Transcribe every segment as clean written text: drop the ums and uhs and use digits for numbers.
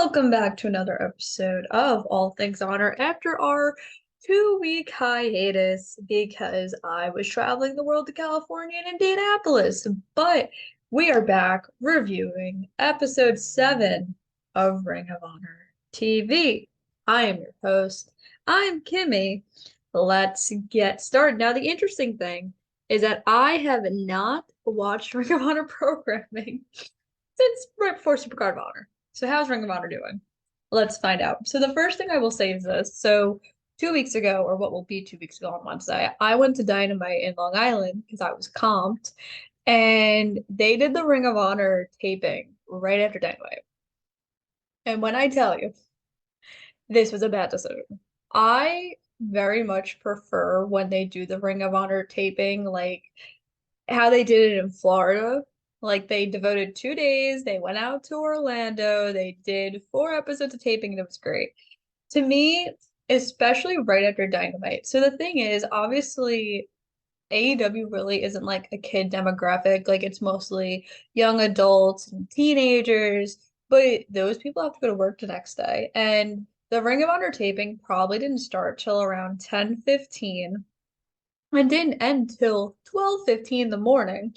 Welcome back to another episode of All Things Honor after our 2 week hiatus because I was traveling the world to California and Indianapolis. But we are back reviewing episode 7 of Ring of Honor TV. I am your host. I'm Kimmy. Let's get started. Now, the interesting thing is that I have not watched Ring of Honor programming since right before Supercard of Honor. So how's Ring of Honor doing? Let's find out. So the first thing I will say is this. So 2 weeks ago, or what will be 2 weeks ago on Wednesday, I went to Dynamite in Long Island because I was comped, and they did the Ring of Honor taping right after Dynamite. And when I tell you, this was a bad decision. I very much prefer when they do the Ring of Honor taping, like how they did it in Florida. Like they devoted 2 days, they went out to Orlando, they did 4 episodes of taping, and it was great. To me, especially right after Dynamite. So the thing is, obviously, AEW really isn't like a kid demographic. Like it's mostly young adults and teenagers, but those people have to go to work the next day. And the Ring of Honor taping probably didn't start till around 10:15 and didn't end till 12:15 in the morning.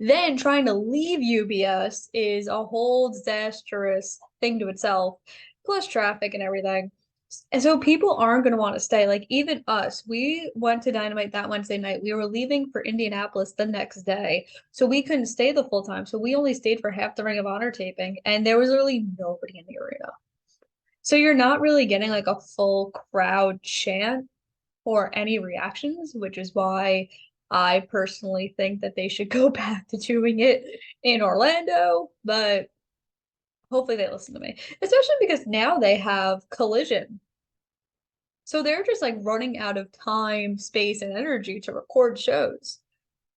Then trying to leave UBS is a whole disastrous thing to itself, plus traffic and everything. And so people aren't going to want to stay. Like even us, we went to Dynamite that Wednesday night. We were leaving for Indianapolis the next day. So we couldn't stay the full time. So we only stayed for half the Ring of Honor taping, and there was really nobody in the arena. So you're not really getting like a full crowd chant or any reactions, which is why I personally think that they should go back to doing it in Orlando, but hopefully they listen to me, especially because now they have Collision. So they're just like running out of time, space, and energy to record shows.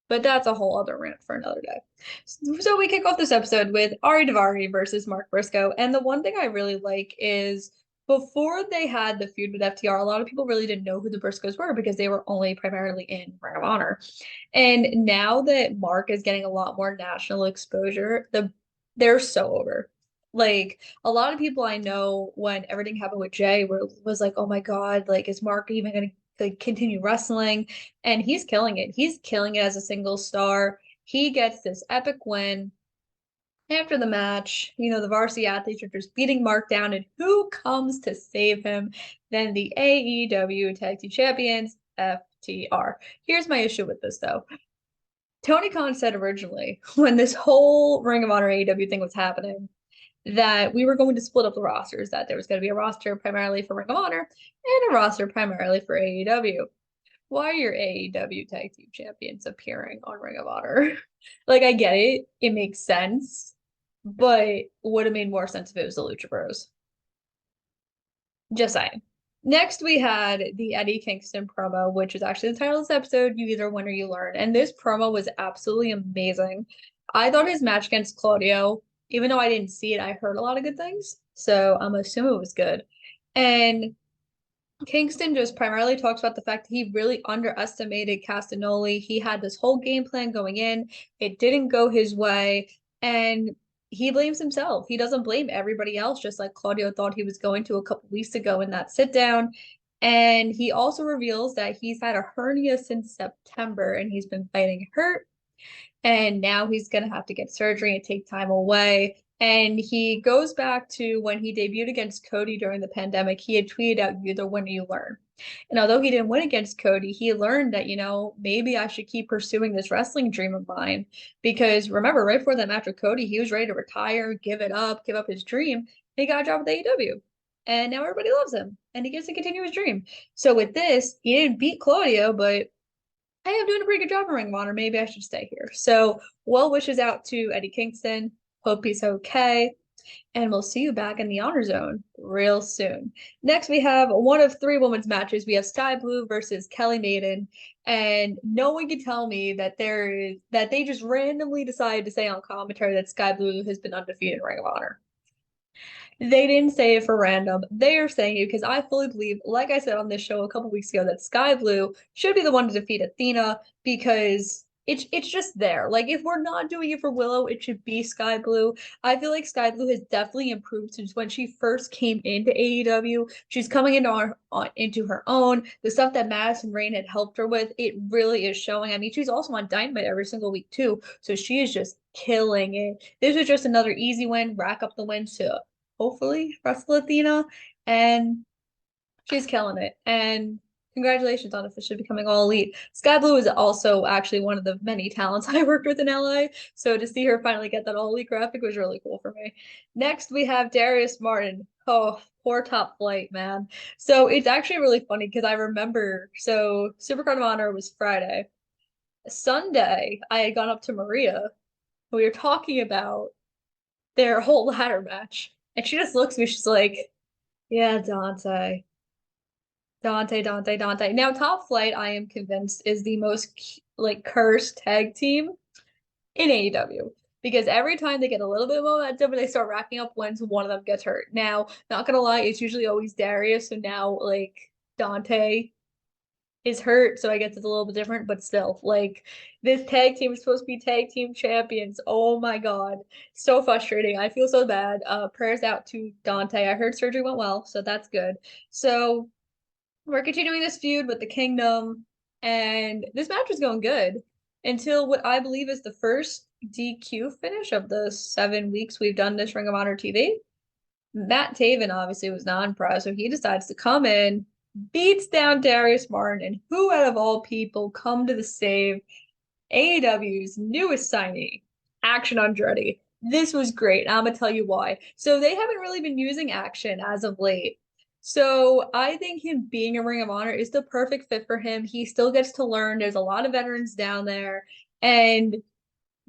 But that's a whole other rant for another day. So we kick off this episode with Ari Daivari versus Mark Briscoe. And the one thing I really like is before they had the feud with FTR, a lot of people really didn't know who the Briscoes were because they were only primarily in Ring of Honor. And now that Mark is getting a lot more national exposure, they're so over. Like a lot of people I know when everything happened with Jay was like, oh my God, like is Mark even gonna like continue wrestling? And he's killing it. He's killing it as a single star. He gets this epic win. After the match, the varsity athletes are just beating Mark down, and who comes to save him? Then the AEW Tag Team Champions, FTR. Here's my issue with this, though. Tony Khan said originally, when this whole Ring of Honor AEW thing was happening, that we were going to split up the rosters, that there was going to be a roster primarily for Ring of Honor and a roster primarily for AEW. Why are your AEW Tag Team Champions appearing on Ring of Honor? Like, I get it. It makes sense. But would have made more sense if it was the Lucha Bros. Just saying. Next, we had the Eddie Kingston promo, which is actually the title of this episode, You Either Win or You Learn. And this promo was absolutely amazing. I thought his match against Claudio, even though I didn't see it, I heard a lot of good things. So I'm assuming it was good. And Kingston just primarily talks about the fact that he really underestimated Castagnoli. He had this whole game plan going in. It didn't go his way. And he blames himself. He doesn't blame everybody else, just like Claudio thought he was going to a couple weeks ago in that sit down. And he also reveals that he's had a hernia since September and he's been fighting hurt. And now he's going to have to get surgery and take time away. And he goes back to when he debuted against Cody during the pandemic. He had tweeted out, You either win or you learn. And although he didn't win against Cody, he learned that, maybe I should keep pursuing this wrestling dream of mine. Because remember, right before that match with Cody, he was ready to retire, give up his dream. And he got a job with AEW. And now everybody loves him. And he gets to continue his dream. So with this, he didn't beat Claudio, but hey, I'm doing a pretty good job in Ring of Honor. Maybe I should stay here. So, well wishes out to Eddie Kingston. Hope he's okay. And we'll see you back in the Honor Zone real soon. Next, we have one of 3 women's matches. We have Skye Blue versus Kelly Maiden. And no one can tell me that they just randomly decided to say on commentary that Skye Blue has been undefeated in Ring of Honor. They didn't say it for random. They are saying it because I fully believe, like I said on this show a couple weeks ago, that Skye Blue should be the one to defeat Athena because it's just there. Like if we're not doing it for Willow, it should be Skye Blue. I feel like Skye Blue has definitely improved since when she first came into AEW. She's coming into her own. The stuff that Madison Rayne had helped her with, it really is showing. I mean, she's also on Dynamite every single week too, so she is just killing it. This was just another easy win, rack up the wins to hopefully wrestle Athena, and she's killing it. And congratulations on officially becoming all elite. Skye Blue is also actually one of the many talents I worked with in LA. So to see her finally get that all elite graphic was really cool for me. Next, we have Darius Martin. Oh, poor Top Flight, man. So it's actually really funny because I remember, so Supercard of Honor was Friday. Sunday, I had gone up to Maria. We were talking about their whole ladder match. And she just looks at me, she's like, yeah, Dante. Dante. Now, Top Flight, I am convinced, is the most like cursed tag team in AEW because every time they get a little bit of momentum and they start racking up wins, one of them gets hurt. Now, not gonna lie, it's usually always Darius, so now like Dante is hurt, so I guess it's a little bit different, but still, like this tag team is supposed to be tag team champions. Oh my God, so frustrating. I feel so bad. Prayers out to Dante. I heard surgery went well, so that's good. So we're continuing this feud with the Kingdom, and this match was going good until what I believe is the first DQ finish of the 7 weeks we've done this Ring of Honor TV. Matt Taven obviously was not impressed, so he decides to come in, beats down Darius Martin, and who out of all people come to the save? AEW's newest signee, Action Andretti. This was great. I'm gonna tell you why. So they haven't really been using Action as of late. So I think him being a Ring of Honor is the perfect fit for him. He still gets to learn. There's a lot of veterans down there, and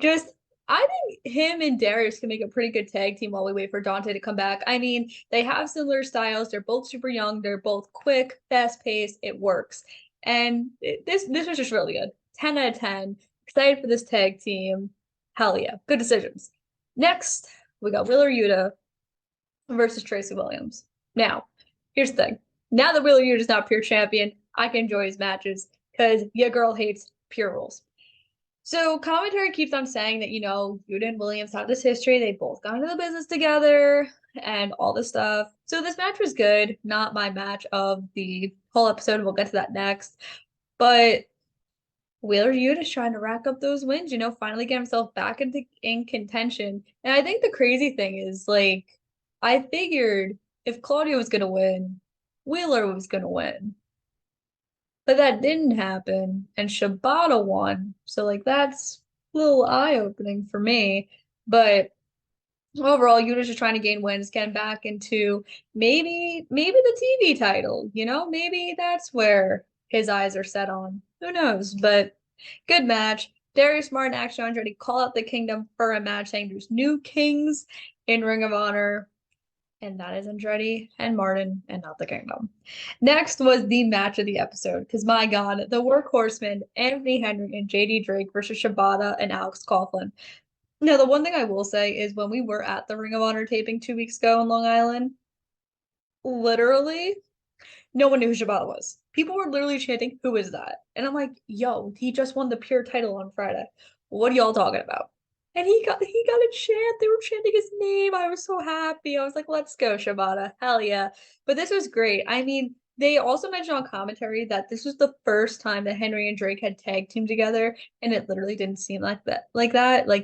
just I think him and Darius can make a pretty good tag team while we wait for Dante to come back. I mean, they have similar styles. They're both super young. They're both quick, fast paced. It works. And this was just really good. 10 out of 10. Excited for this tag team. Hell yeah. Good decisions. Next, we got Wheeler Yuta versus Tracy Williams. Now, here's the thing. Now that Wheeler Yuta is not pure champion, I can enjoy his matches because your girl hates pure rules. So commentary keeps on saying that, Yuta and Williams have this history. They both got into the business together and all this stuff. So this match was good. Not my match of the whole episode. We'll get to that next. But Wheeler Yuta's trying to rack up those wins, finally get himself back in contention. And I think the crazy thing is, like, I figured if Claudio was gonna win, Wheeler was gonna win. But that didn't happen, and Shibata won. So like that's a little eye-opening for me. But overall, Yuta's just trying to gain wins, getting back into maybe the TV title, maybe that's where his eyes are set on. Who knows? But good match. Darius Martin, Action Andretti call out the Kingdom for a match, saying there's new kings in Ring of Honor, and that is Andretti and Martin and not the Kingdom. Next was the match of the episode, because my God, the workhorsemen, Anthony Henry and JD Drake versus Shibata and Alex Coughlin. Now, the one thing I will say is when we were at the Ring of Honor taping 2 weeks ago in Long Island, literally no one knew who Shibata was. People were literally chanting, "Who is that?" And I'm like, "Yo, he just won the pure title on Friday. What are y'all talking about?" And he got a chant. They were chanting his name. I was so happy. I was like, "Let's go, Shibata. Hell yeah." But this was great. I mean, they also mentioned on commentary that this was the first time that Henry and Drake had tag team together, and it literally didn't seem like that. Like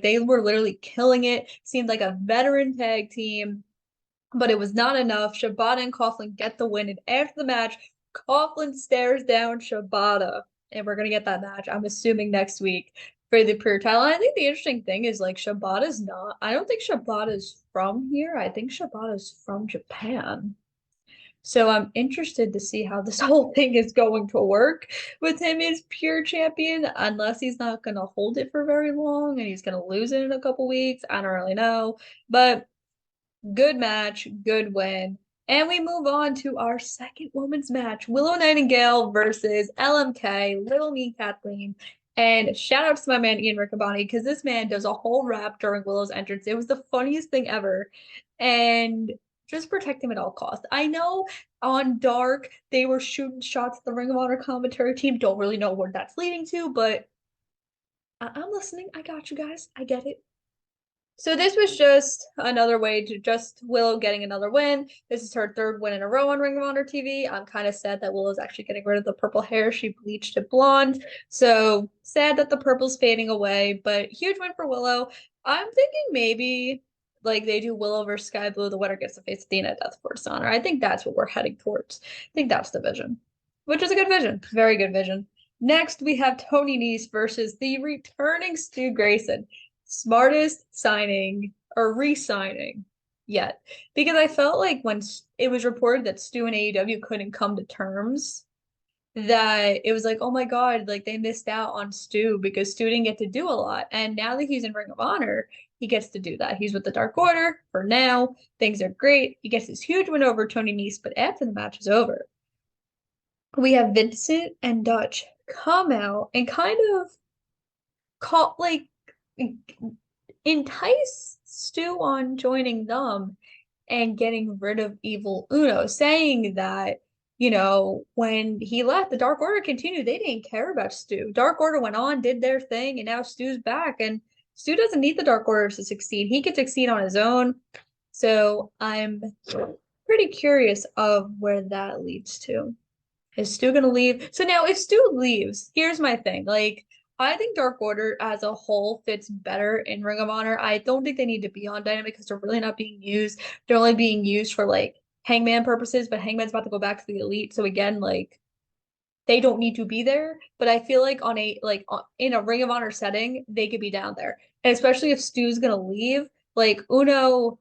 they were literally killing it. Seemed like a veteran tag team, but it was not enough. Shibata and Coughlin get the win, and after the match, Coughlin stares down Shibata, and we're gonna get that match. I'm assuming next week for the pure title. And I think the interesting thing is like Shibata's not. I don't think Shibata's from here. I think Shibata's from Japan. So I'm interested to see how this whole thing is going to work with him as pure champion, unless he's not gonna hold it for very long and he's gonna lose it in a couple weeks. I don't really know, but good match, good win. And we move on to our second women's match, Willow Nightingale versus LMK, Little Me Kathleen. And shout out to my man Ian Riccaboni, because this man does a whole rap during Willow's entrance. It was the funniest thing ever. And just protect him at all costs. I know on Dark they were shooting shots at the Ring of Honor commentary team. Don't really know where that's leading to, but I'm listening. I got you guys. I get it. So this was just another way to just Willow getting another win. This is her third win in a row on Ring of Honor TV. I'm kind of sad that Willow's actually getting rid of the purple hair. She bleached it blonde. So sad that the purple's fading away, but huge win for Willow. I'm thinking maybe like they do Willow versus Skye Blue. The winner gets to face Athena at Death for Dishonor. I think that's what we're heading towards. I think that's the vision, which is a good vision. Very good vision. Next, we have Tony Nese versus the returning Stu Grayson. Smartest signing or re-signing yet. Because I felt like when it was reported that Stu and AEW couldn't come to terms, that it was like, oh my God, like they missed out on Stu because Stu didn't get to do a lot. And now that he's in Ring of Honor, he gets to do that. He's with the Dark Order for now. Things are great. He gets this huge win over Tony Nese, but after the match is over, we have Vincent and Dutch come out and kind of call like entice Stu on joining them and getting rid of Evil Uno, saying that, when he left, the Dark Order continued. They didn't care about Stu. Dark Order went on, did their thing, and now Stu's back. And Stu doesn't need the Dark Order to succeed. He can succeed on his own. So I'm pretty curious of where that leads to. Is Stu gonna leave? So now if Stu leaves, here's my thing. Like, I think Dark Order as a whole fits better in Ring of Honor. I don't think they need to be on Dynamite because they're really not being used. They're only being used for like Hangman purposes, but Hangman's about to go back to the Elite. So again, like they don't need to be there. But I feel like in a Ring of Honor setting, they could be down there. And especially if Stu's gonna leave, like Uno,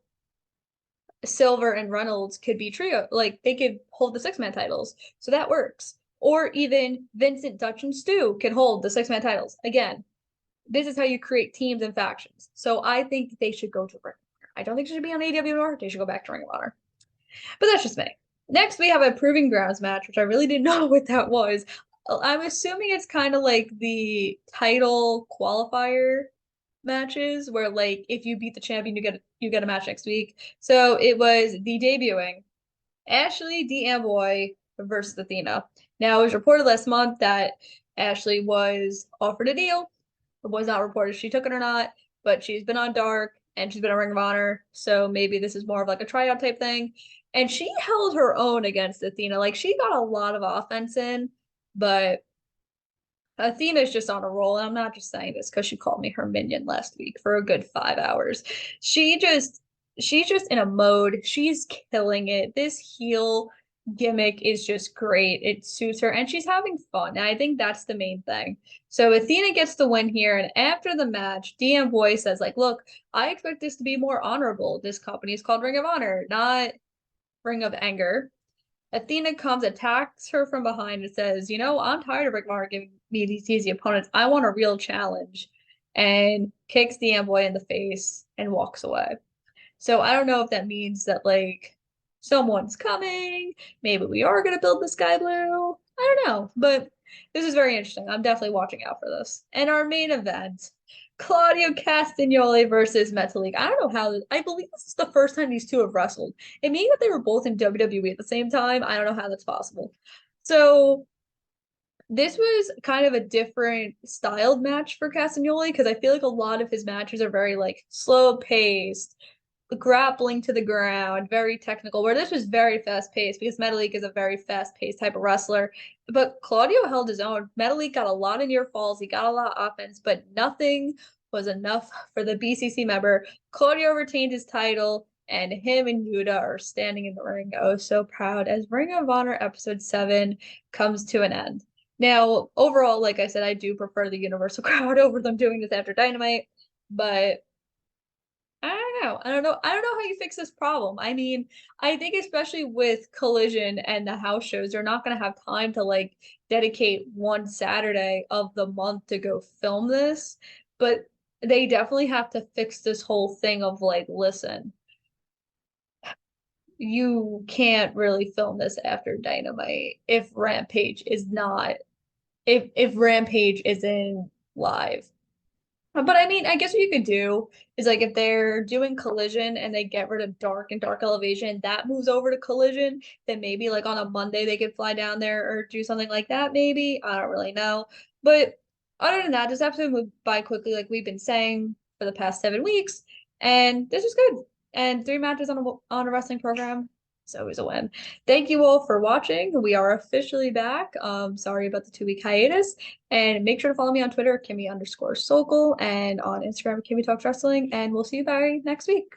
Silver and Reynolds could be trio. Like they could hold the six-man titles. So that works. Or even Vincent, Dutch, and Stu can hold the six-man titles. Again, this is how you create teams and factions. So I think they should go to Ring of Honor. I don't think they should be on AEW anymore. They should go back to Ring of Honor. But that's just me. Next, we have a Proving Grounds match, which I really didn't know what that was. I'm assuming it's kind of like the title qualifier matches where like if you beat the champion you get a match next week. So it was the debuting Ashley D'Amboy versus Athena. Now it was reported last month that Ashley was offered a deal. It was not reported if she took it or not, but she's been on Dark and she's been on Ring of Honor, so maybe this is more of like a tryout type thing. And she held her own against Athena. Like she got a lot of offense in, but Athena's just on a roll, and I'm not just saying this because she called me her minion last week for a good 5 hours. She just she's just in a mode. She's killing it. This heel gimmick is just great. It suits her, and she's having fun. And I think that's the main thing. So Athena gets the win here, and after the match, DM Boy says, like, look, I expect this to be more honorable. This company is called Ring of Honor, not Ring of Anger. Athena comes, attacks her from behind, and says, I'm tired of Rick Marr giving me these easy opponents. I want a real challenge. And kicks the Amboy in the face and walks away. So I don't know if that means that, like, someone's coming. Maybe we are going to build the Skye Blue. I don't know. But this is very interesting. I'm definitely watching out for this. And our main event, Claudio Castagnoli versus Metalik. I don't know how, I believe this is the first time these two have wrestled. It means that they were both in WWE at the same time. I don't know how that's possible. So this was kind of a different styled match for Castagnoli because I feel like a lot of his matches are very like slow paced, grappling to the ground, very technical, where this was very fast paced because Metalik is a very fast paced type of wrestler. But Claudio held his own. Metalik got a lot of near falls, he got a lot of offense, but nothing was enough for the BCC member. Claudio retained his title, and him and Yuta are standing in the ring. Oh, so proud as Ring of Honor episode 7 comes to an end. Now, overall, like I said, I do prefer the Universal crowd over them doing this after Dynamite, but I don't know. I don't know how you fix this problem. I mean, I think especially with Collision and the house shows, they're not going to have time to like dedicate one Saturday of the month to go film this, but they definitely have to fix this whole thing of like, listen, you can't really film this after Dynamite if Rampage is not if Rampage isn't live. But I mean, I guess what you could do is like if they're doing Collision and they get rid of Dark and Dark Elevation, that moves over to Collision, then maybe like on a Monday they could fly down there or do something like that, maybe. I don't really know. But other than that, this episode moved by quickly, like we've been saying for the past 7 weeks, and this was good. And 3 matches on a wrestling program is always a win. Thank you all for watching. We are officially back. Sorry about the 2 week hiatus, and make sure to follow me on Twitter, Kimmy_Sokol, and on Instagram, Kimmy Talks Wrestling. And we'll see you by next week.